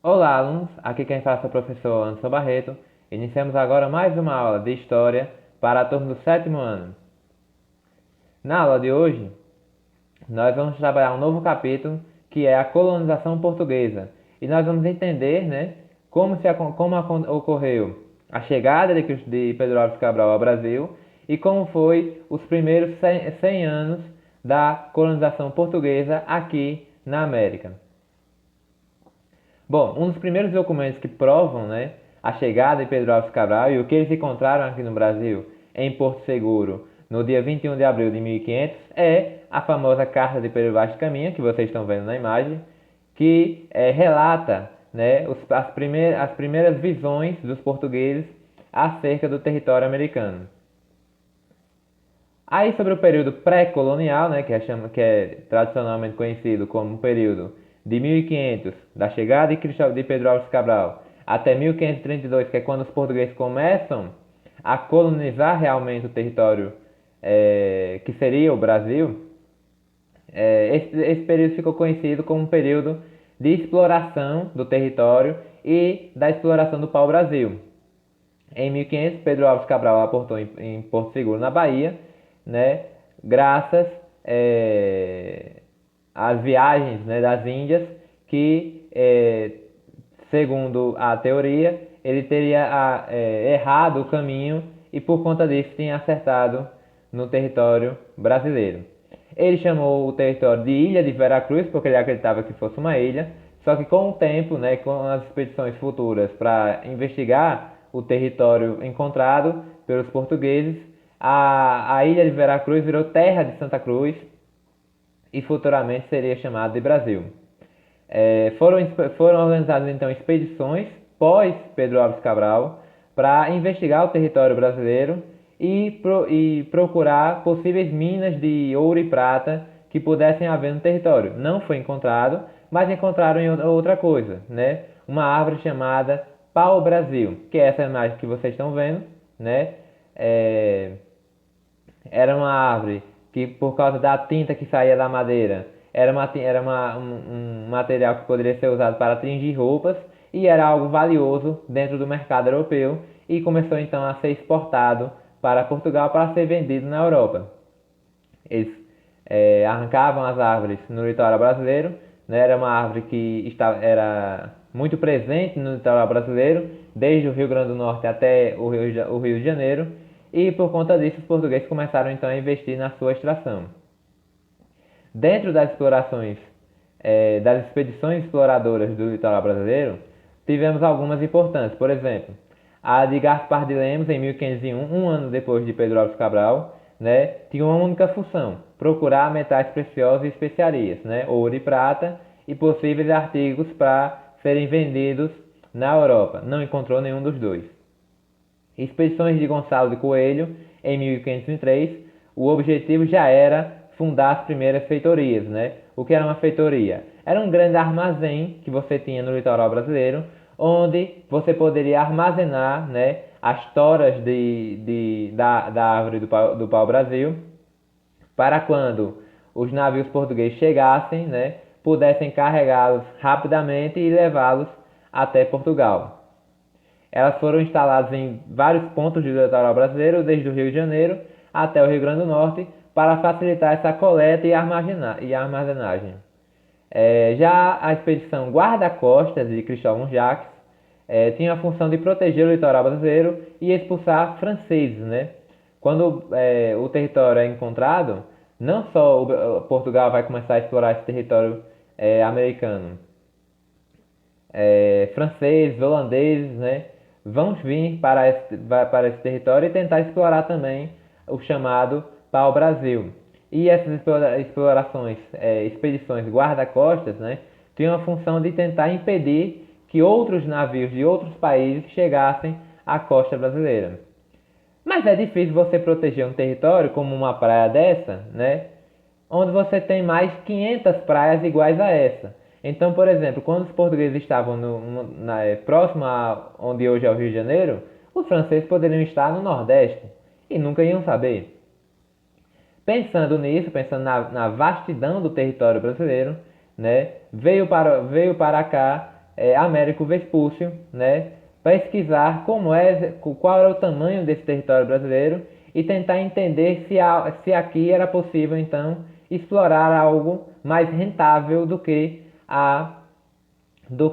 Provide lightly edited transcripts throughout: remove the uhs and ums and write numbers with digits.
Olá, alunos! Aqui quem fala é o professor Anderson Barreto. Iniciamos agora mais uma aula de História para a turma do sétimo ano. Na aula de hoje, nós vamos trabalhar um novo capítulo que é a colonização portuguesa. E nós vamos entender, como ocorreu a chegada de Pedro Álvares Cabral ao Brasil e como foi os primeiros 100 anos da colonização portuguesa aqui na América. Bom, um dos primeiros documentos que provam, a chegada de Pedro Álvares Cabral e o que eles encontraram aqui no Brasil, em Porto Seguro, no dia 21 de abril de 1500, é a famosa Carta de Pedro Vaz de Caminha, que vocês estão vendo na imagem, que relata, as primeiras visões dos portugueses acerca do território americano. Aí, sobre o período pré-colonial, que é tradicionalmente conhecido como o período de 1500, da chegada de Pedro Álvares Cabral, até 1532, que é quando os portugueses começam a colonizar realmente o território que seria o Brasil. Esse período ficou conhecido como um período de exploração do território e da exploração do pau-brasil. Em 1500, Pedro Álvares Cabral aportou em Porto Seguro, na Bahia, graças às viagens, das Índias, que, segundo a teoria, ele teria errado o caminho e por conta disso tinha acertado no território brasileiro. Ele chamou o território de Ilha de Veracruz porque ele acreditava que fosse uma ilha, só que com o tempo, com as expedições futuras para investigar o território encontrado pelos portugueses, a ilha de Veracruz virou terra de Santa Cruz e futuramente seria chamada de Brasil. Foram organizadas então expedições pós Pedro Álvares Cabral para investigar o território brasileiro e procurar possíveis minas de ouro e prata que pudessem haver no território. Não foi encontrado, mas encontraram outra coisa, uma árvore chamada pau-brasil, que é essa imagem que vocês estão vendo, É, Era uma árvore que, por causa da tinta que saía da madeira, era um material que poderia ser usado para tingir roupas e era algo valioso dentro do mercado europeu e começou então a ser exportado para Portugal para ser vendido na Europa. Eles arrancavam as árvores no litoral brasileiro, era uma árvore que era muito presente no litoral brasileiro, desde o Rio Grande do Norte até o Rio de Janeiro, e por conta disso os portugueses começaram então a investir na sua extração. Dentro das explorações, das expedições exploradoras do litoral brasileiro, tivemos algumas importantes. Por exemplo, a de Gaspar de Lemos, em 1501, um ano depois de Pedro Álvares Cabral, tinha uma única função: procurar metais preciosos e especiarias, ouro e prata, e possíveis artigos para serem vendidos na Europa. Não encontrou nenhum dos dois. Expedições de Gonçalo de Coelho, em 1503, o objetivo já era fundar as primeiras feitorias. O que era uma feitoria? Era um grande armazém que você tinha no litoral brasileiro, onde você poderia armazenar as toras da árvore do pau-brasil, para quando os navios portugueses chegassem, pudessem carregá-los rapidamente e levá-los até Portugal. Elas foram instaladas em vários pontos do litoral brasileiro, desde o Rio de Janeiro até o Rio Grande do Norte, para facilitar essa coleta e armazenagem. Já a expedição Guarda-Costas de Cristóvão Jacques tinha a função de proteger o litoral brasileiro e expulsar franceses. Quando o território é encontrado, não só Portugal vai começar a explorar esse território americano, franceses, holandeses, vão vir para esse território e tentar explorar também o chamado pau-brasil. E essas expedições guarda-costas, tinham a função de tentar impedir que outros navios de outros países chegassem à costa brasileira. Mas é difícil você proteger um território como uma praia dessa, onde você tem mais 500 praias iguais a essa. Então, por exemplo, quando os portugueses estavam próximo a onde hoje é o Rio de Janeiro, os franceses poderiam estar no Nordeste e nunca iam saber. Pensando nisso, pensando na vastidão do território brasileiro, veio para cá Américo Vespúcio, né, pesquisar qual era o tamanho desse território brasileiro e tentar entender se aqui era possível então explorar algo mais rentável do que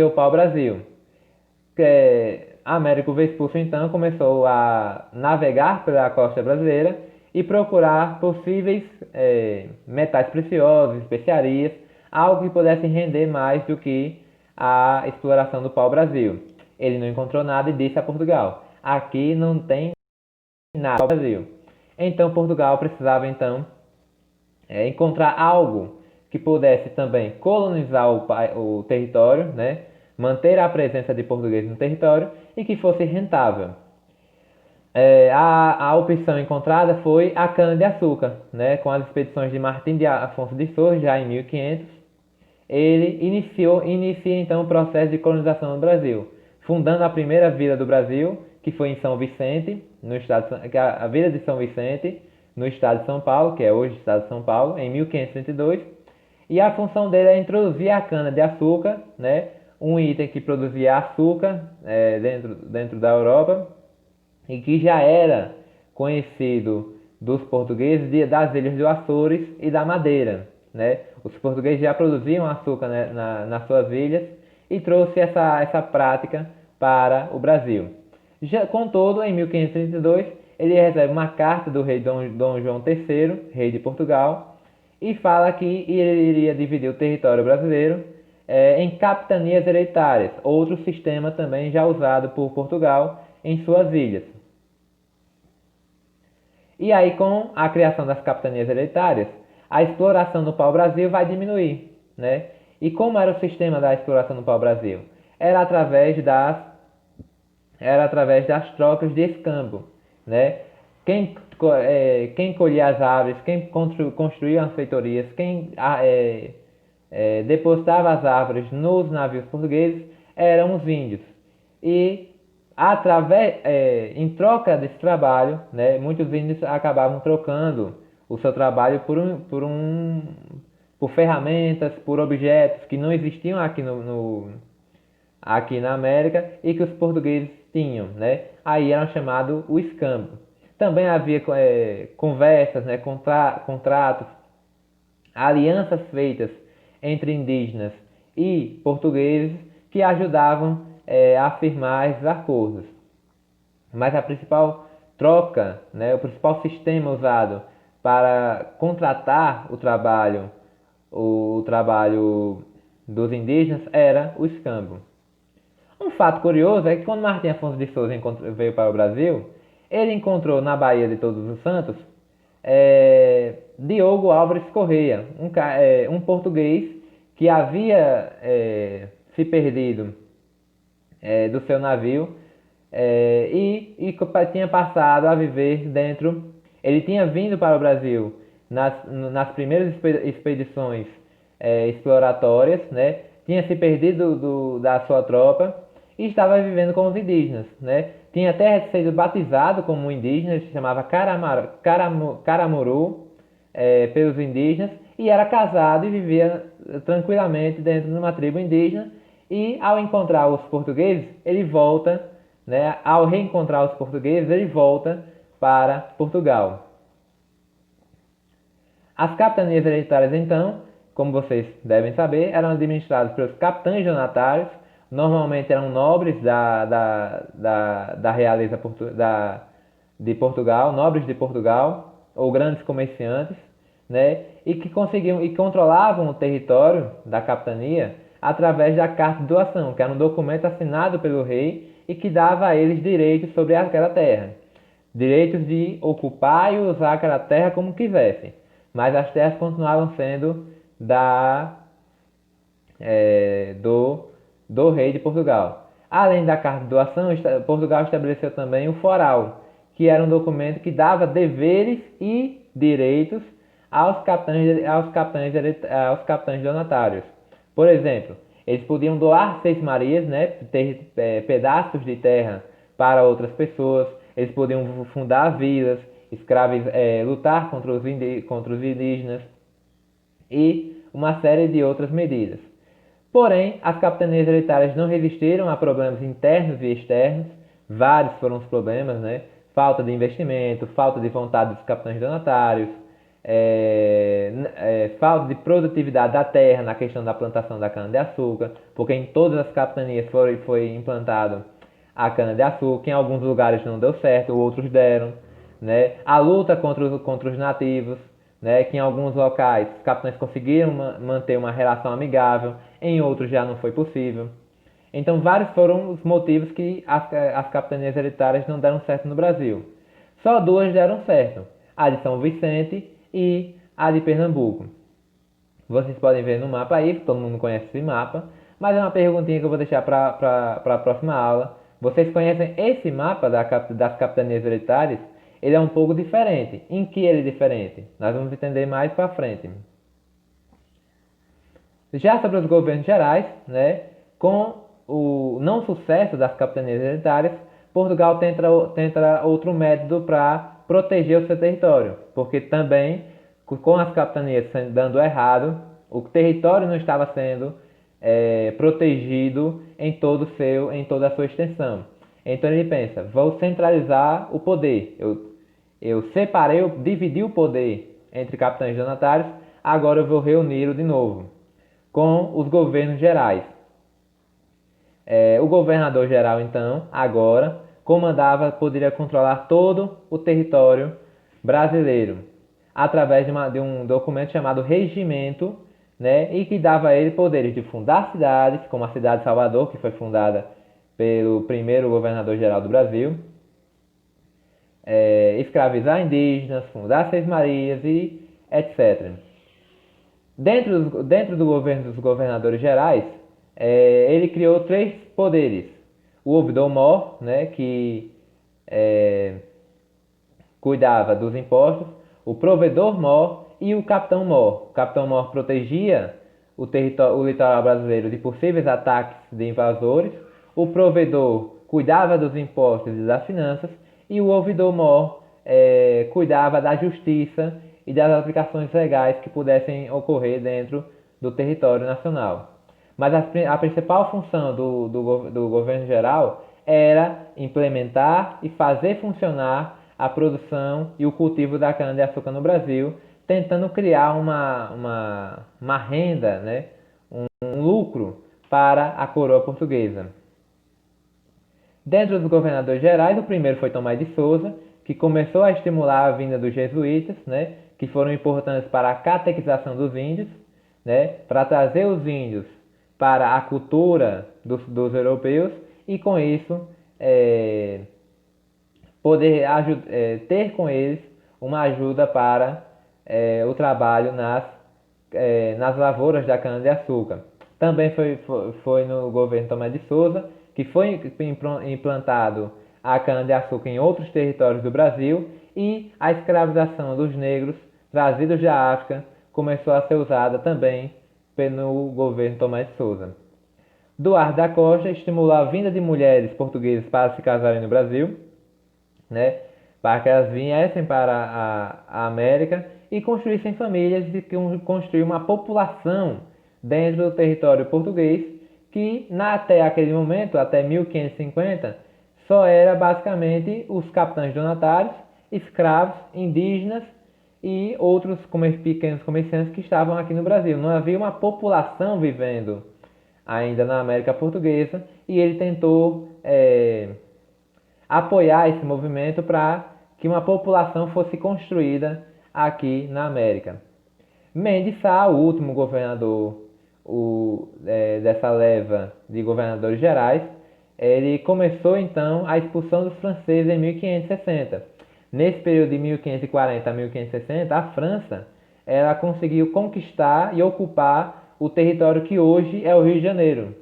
o pau-brasil. Américo Vespúcio então começou a navegar pela costa brasileira e procurar possíveis metais preciosos, especiarias, algo que pudesse render mais do que a exploração do pau-brasil. Ele não encontrou nada e disse a Portugal: aqui não tem nada no Brasil. Então Portugal precisava então encontrar algo que pudesse também colonizar o território, né? Manter a presença de portugueses no território e que fosse rentável. A opção encontrada foi a cana-de-açúcar, né? Com as expedições de Martim de Afonso de Souza, já em 1500, ele inicia então o processo de colonização no Brasil, fundando a primeira vila do Brasil, que foi em São Vicente, no estado, a vila de São Vicente, no estado de São Paulo, que é hoje o estado de São Paulo, em 1532. E a função dele é introduzir a cana-de-açúcar, né? Um item que produzia açúcar dentro da Europa e que já era conhecido dos portugueses das ilhas do Açores e da Madeira, né? Os portugueses já produziam açúcar, né, nas suas ilhas e trouxe essa prática para o Brasil. Contudo, em 1532, ele recebe uma carta do rei Dom João III, rei de Portugal, e fala que ele iria dividir o território brasileiro em capitanias hereditárias, outro sistema também já usado por Portugal em suas ilhas. E aí, com a criação das capitanias hereditárias, a exploração do pau-brasil vai diminuir, né? E como era o sistema da exploração do pau-brasil? Era através das trocas de escambo, né? Quem colhia as árvores, quem construía as feitorias, quem depositava as árvores nos navios portugueses eram os índios. E em troca desse trabalho, né, muitos índios acabavam trocando o seu trabalho por ferramentas, por objetos que não existiam aqui na América e que os portugueses tinham, né? Aí era chamado o escambo. Também havia conversas, né, contratos, alianças feitas entre indígenas e portugueses que ajudavam a firmar esses acordos. Mas a principal troca, né, o principal sistema usado para contratar o trabalho dos indígenas era o escambo. Um fato curioso é que quando Martim Afonso de Souza veio para o Brasil, ele encontrou na Baía de Todos os Santos Diogo Álvares Correia, um português que havia se perdido do seu navio e tinha passado a viver dentro. Ele tinha vindo para o Brasil nas primeiras expedições exploratórias, né? Tinha se perdido da sua tropa e estava vivendo com os indígenas, né? Tinha até sido batizado como um indígena, se chamava Caramuru, pelos indígenas, e era casado e vivia tranquilamente dentro de uma tribo indígena. E ao encontrar os portugueses, ele volta, né? Ao reencontrar os portugueses, ele volta para Portugal. As capitanias hereditárias, então, como vocês devem saber, eram administradas pelos capitães donatários. Normalmente eram nobres da realeza de Portugal, nobres de Portugal, ou grandes comerciantes, né? E que conseguiam e controlavam o território da capitania através da carta de doação, que era um documento assinado pelo rei e que dava a eles direitos sobre aquela terra. Direitos de ocupar e usar aquela terra como quisessem. Mas as terras continuavam sendo do rei de Portugal. Além da carta de doação, Portugal estabeleceu também o foral, que era um documento que dava deveres e direitos aos capitães donatários. Por exemplo, eles podiam doar seis-marias, né, pedaços de terra para outras pessoas, eles podiam fundar vilas, lutar contra os indígenas e uma série de outras medidas. Porém, as capitanias hereditárias não resistiram a problemas internos e externos. Vários foram os problemas, né? Falta de investimento, falta de vontade dos capitães donatários, falta de produtividade da terra na questão da plantação da cana-de-açúcar, porque em todas as capitanias foi implantado a cana-de-açúcar, em alguns lugares não deu certo, outros deram, né? A luta contra os nativos, né? Que em alguns locais os capitães conseguiram manter uma relação amigável, em outros já não foi possível. Então, vários foram os motivos que as capitanias hereditárias não deram certo no Brasil. Só duas deram certo: a de São Vicente e a de Pernambuco. Vocês podem ver no mapa aí, todo mundo conhece esse mapa, mas é uma perguntinha que eu vou deixar para a próxima aula. Vocês conhecem esse mapa das capitanias hereditárias? Ele é um pouco diferente. Em que ele é diferente? Nós vamos entender mais para frente. Já sobre os governos gerais, né, com o não sucesso das capitanias hereditárias, Portugal tenta outro método para proteger o seu território, porque também, com as capitanias dando errado, o território não estava sendo protegido em toda a sua extensão. Então ele pensa: vou centralizar o poder. Eu separei, eu dividi o poder entre capitães donatários, agora eu vou reuni-lo de novo com os governos gerais. O governador geral, então, agora, poderia controlar todo o território brasileiro, através de um documento chamado Regimento, né, e que dava a ele poderes de fundar cidades, como a cidade de Salvador, que foi fundada pelo primeiro governador geral do Brasil, escravizar indígenas, fundar Seis Marias e etc. Dentro do governo dos governadores gerais, ele criou três poderes: o ouvidor-mor, né, que cuidava dos impostos; o provedor-mor e o capitão-mor. O capitão-mor protegia o litoral brasileiro de possíveis ataques de invasores; o provedor cuidava dos impostos e das finanças; e o ouvidor-mor cuidava da justiça e das aplicações legais que pudessem ocorrer dentro do território nacional. Mas a principal função do governo geral era implementar e fazer funcionar a produção e o cultivo da cana-de-açúcar no Brasil, tentando criar uma renda, né, um lucro para a coroa portuguesa. Dentro dos governadores gerais, o primeiro foi Tomás de Souza, que começou a estimular a vinda dos jesuítas, né, que foram importantes para a catequização dos índios, né, para trazer os índios para a cultura dos europeus e, com isso, poder ter com eles uma ajuda para o trabalho nas lavouras da cana-de-açúcar. Também foi no governo Tomás de Souza que foi implantado a cana-de-açúcar em outros territórios do Brasil, e a escravização dos negros trazidos da África começou a ser usada também pelo governo Tomás de Souza. Duarte da Costa estimulou a vinda de mulheres portuguesas para se casarem no Brasil, né, para que elas viessem para a América e construíssem famílias e construir uma população dentro do território português, que até aquele momento, até 1550, só era basicamente os capitães donatários, escravos, indígenas e outros pequenos comerciantes que estavam aqui no Brasil. Não havia uma população vivendo ainda na América Portuguesa, e ele tentou apoiar esse movimento para que uma população fosse construída aqui na América. Mendes Sá, o último governador dessa leva de governadores gerais, ele começou então a expulsão dos franceses em 1560. Nesse período de 1540 a 1560, a França ela conseguiu conquistar e ocupar o território que hoje é o Rio de Janeiro,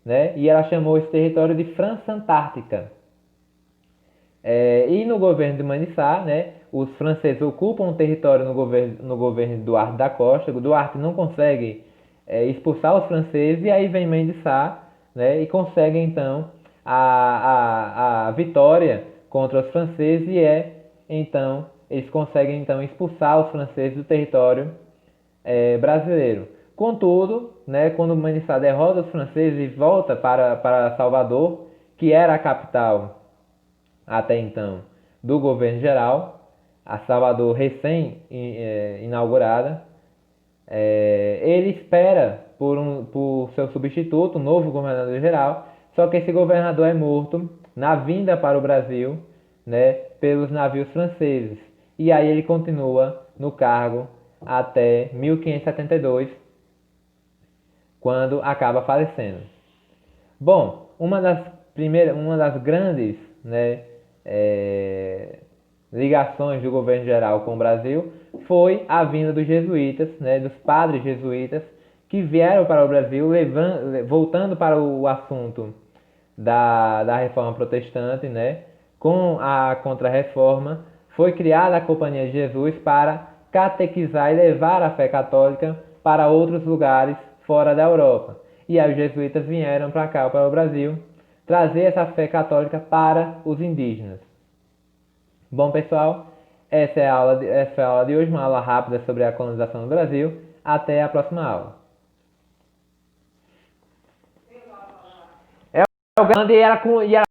né? E ela chamou esse território de França Antártica. E no governo de Mendes Sá, né, os franceses ocupam um território no governo de Duarte da Costa. O Duarte não consegue expulsar os franceses, e aí vem Mendes Sá, né, e consegue então a vitória contra os franceses, e eles conseguem então expulsar os franceses do território brasileiro. Contudo, né, quando o Manissá derrota os franceses e volta para Salvador, que era a capital até então do governo geral, a Salvador recém-inaugurada, ele espera por seu substituto, o novo governador geral, só que esse governador é morto na vinda para o Brasil, né, pelos navios franceses. E aí ele continua no cargo até 1572, quando acaba falecendo. Bom, uma das grandes, né, é, ligações do governo geral com o Brasil foi a vinda dos jesuítas, né, dos padres jesuítas, que vieram para o Brasil, voltando para o assunto da reforma protestante, né, com a Contra-Reforma, foi criada a Companhia de Jesus para catequizar e levar a fé católica para outros lugares fora da Europa. E aí os jesuítas vieram para cá, para o Brasil, trazer essa fé católica para os indígenas. Bom, pessoal, essa é a aula de hoje, uma aula rápida sobre a colonização do Brasil. Até a próxima aula. É o grande e era